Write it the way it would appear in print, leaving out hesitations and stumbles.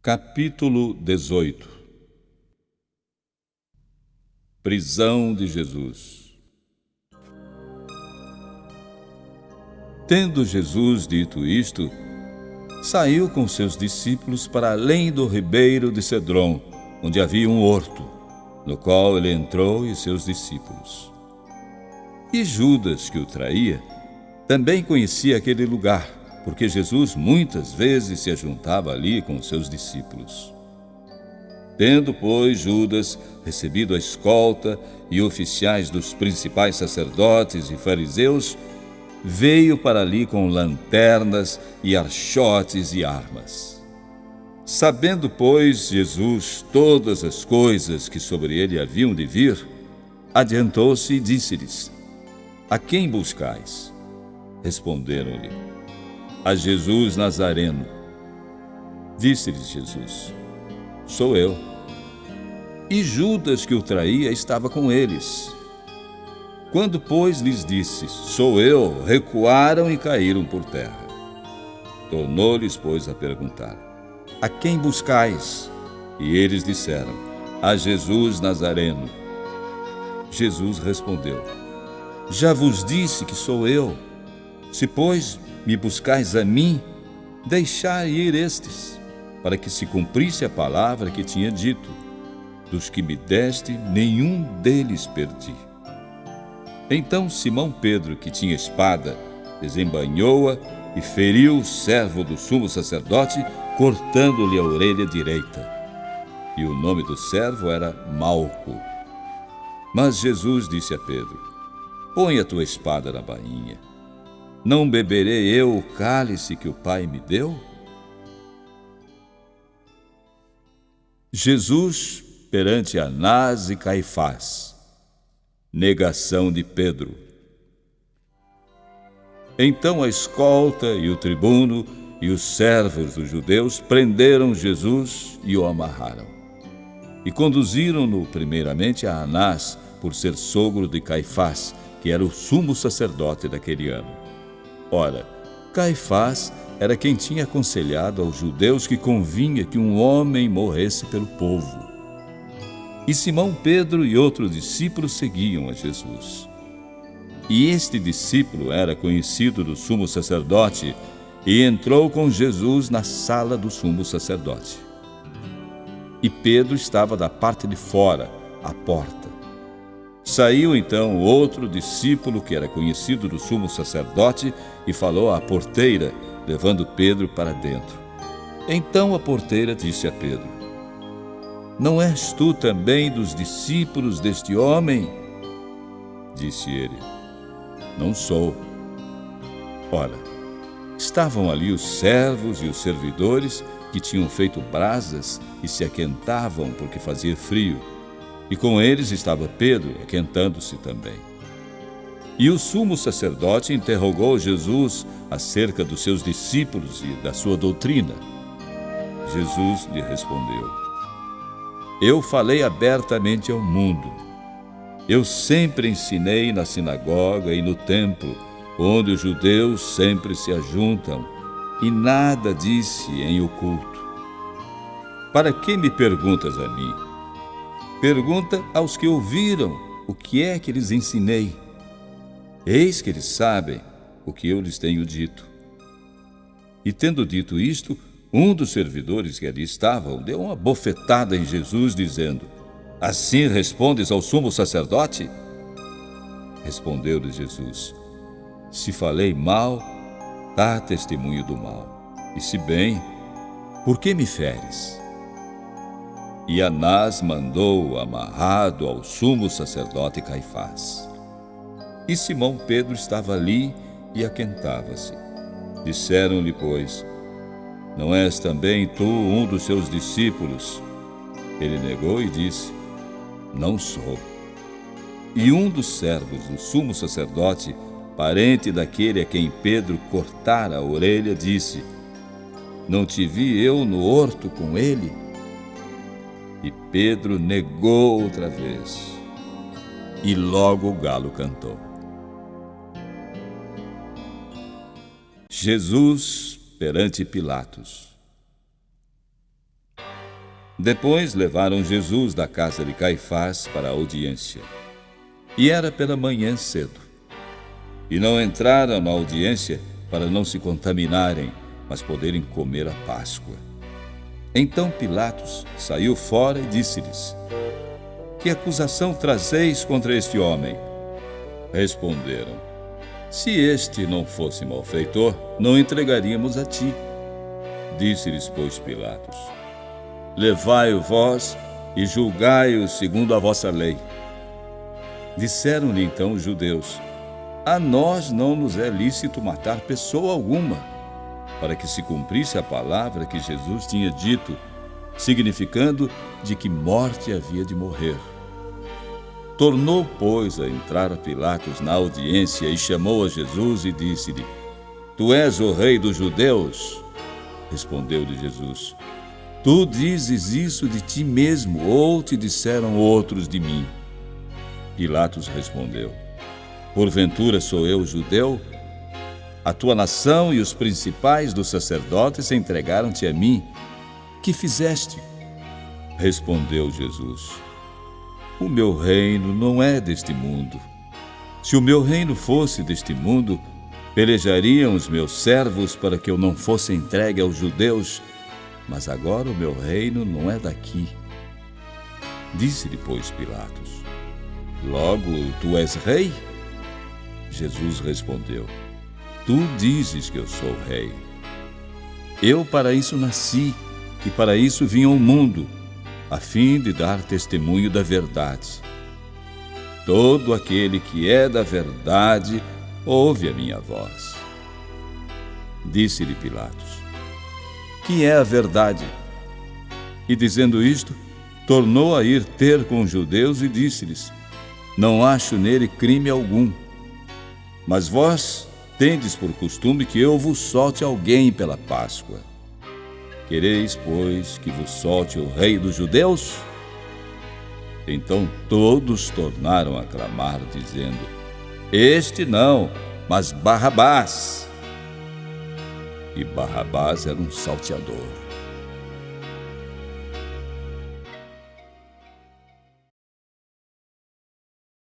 Capítulo 18. Prisão de Jesus. Tendo Jesus dito isto, saiu com seus discípulos para além do ribeiro de Cedrom, onde havia um horto, no qual ele entrou e seus discípulos. E Judas, que o traía, também conhecia aquele lugar, porque Jesus muitas vezes se ajuntava ali com seus discípulos. Tendo, pois, Judas recebido a escolta e oficiais dos principais sacerdotes e fariseus, veio para ali com lanternas e archotes e armas. Sabendo, pois, Jesus todas as coisas que sobre ele haviam de vir, adiantou-se e disse-lhes: A quem buscais? Responderam-lhe: A Jesus Nazareno. Disse-lhes Jesus: Sou eu. E Judas, que o traía, estava com eles. Quando, pois, lhes disse: Sou eu, recuaram e caíram por terra. Tornou-lhes, pois, a perguntar: A quem buscais? E eles disseram: A Jesus Nazareno. Jesus respondeu: Já vos disse que sou eu. Se, pois, me buscais a mim, deixai ir estes, para que se cumprisse a palavra que tinha dito: Dos que me deste, nenhum deles perdi. Então Simão Pedro, que tinha espada, desembainhou-a e feriu o servo do sumo sacerdote, cortando-lhe a orelha direita. E o nome do servo era Malco. Mas Jesus disse a Pedro: Põe a tua espada na bainha. Não beberei eu o cálice que o Pai me deu? Jesus perante Anás e Caifás. Negação de Pedro. Então a escolta e o tribuno e os servos dos judeus prenderam Jesus e o amarraram. E conduziram-no primeiramente a Anás, por ser sogro de Caifás, que era o sumo sacerdote daquele ano. Ora, Caifás era quem tinha aconselhado aos judeus que convinha que um homem morresse pelo povo. E Simão Pedro e outro discípulo seguiam a Jesus. E este discípulo era conhecido do sumo sacerdote e entrou com Jesus na sala do sumo sacerdote. E Pedro estava da parte de fora, à porta. Saiu então outro discípulo que era conhecido do sumo sacerdote e falou à porteira, levando Pedro para dentro. Então a porteira disse a Pedro: Não és tu também dos discípulos deste homem? Disse ele: Não sou. Ora, estavam ali os servos e os servidores que tinham feito brasas e se aquentavam porque fazia frio. E com eles estava Pedro, aquentando-se também. E o sumo sacerdote interrogou Jesus acerca dos seus discípulos e da sua doutrina. Jesus lhe respondeu: Eu falei abertamente ao mundo. Eu sempre ensinei na sinagoga e no templo, onde os judeus sempre se ajuntam, e nada disse em oculto. Para que me perguntas a mim? Pergunta aos que ouviram o que é que lhes ensinei. Eis que eles sabem o que eu lhes tenho dito. E tendo dito isto, um dos servidores que ali estavam deu uma bofetada em Jesus, dizendo: Assim respondes ao sumo sacerdote? Respondeu-lhe Jesus: Se falei mal, dá testemunho do mal. E se bem, por que me feres? E Anás mandou amarrado ao sumo sacerdote Caifás. E Simão Pedro estava ali e aquentava-se. Disseram-lhe, pois: Não és também tu um dos seus discípulos? Ele negou e disse: Não sou. E um dos servos do sumo sacerdote, parente daquele a quem Pedro cortara a orelha, disse: Não te vi eu no horto com ele? E Pedro negou outra vez. E logo o galo cantou. Jesus perante Pilatos. Depois levaram Jesus da casa de Caifás para a audiência. E era pela manhã cedo. E não entraram na audiência para não se contaminarem, mas poderem comer a Páscoa. Então Pilatos saiu fora e disse-lhes: Que acusação trazeis contra este homem? Responderam: Se este não fosse malfeitor, não entregaríamos a ti. Disse-lhes, pois, Pilatos: Levai-o vós e julgai-o segundo a vossa lei. Disseram-lhe então os judeus: A nós não nos é lícito matar pessoa alguma, para que se cumprisse a palavra que Jesus tinha dito, significando de que morte havia de morrer. Tornou, pois, a entrar Pilatos na audiência e chamou a Jesus e disse-lhe: Tu és o rei dos judeus? Respondeu-lhe Jesus: Tu dizes isso de ti mesmo, ou te disseram outros de mim? Pilatos respondeu: Porventura sou eu judeu? A tua nação e os principais dos sacerdotes entregaram-te a mim. Que fizeste? Respondeu Jesus: O meu reino não é deste mundo. Se o meu reino fosse deste mundo, pelejariam os meus servos para que eu não fosse entregue aos judeus, mas agora o meu reino não é daqui. Disse-lhe, pois, Pilatos: Logo, tu és rei? Jesus respondeu: Tu dizes que eu sou rei. Eu para isso nasci e para isso vim ao mundo, a fim de dar testemunho da verdade. Todo aquele que é da verdade ouve a minha voz. Disse-lhe Pilatos: Que é a verdade? E dizendo isto, tornou a ir ter com os judeus e disse-lhes: Não acho nele crime algum. Mas vós tendes por costume que eu vos solte alguém pela Páscoa. Quereis, pois, que vos solte o rei dos judeus? Então todos tornaram a clamar, dizendo: Este não, mas Barrabás. E Barrabás era um salteador.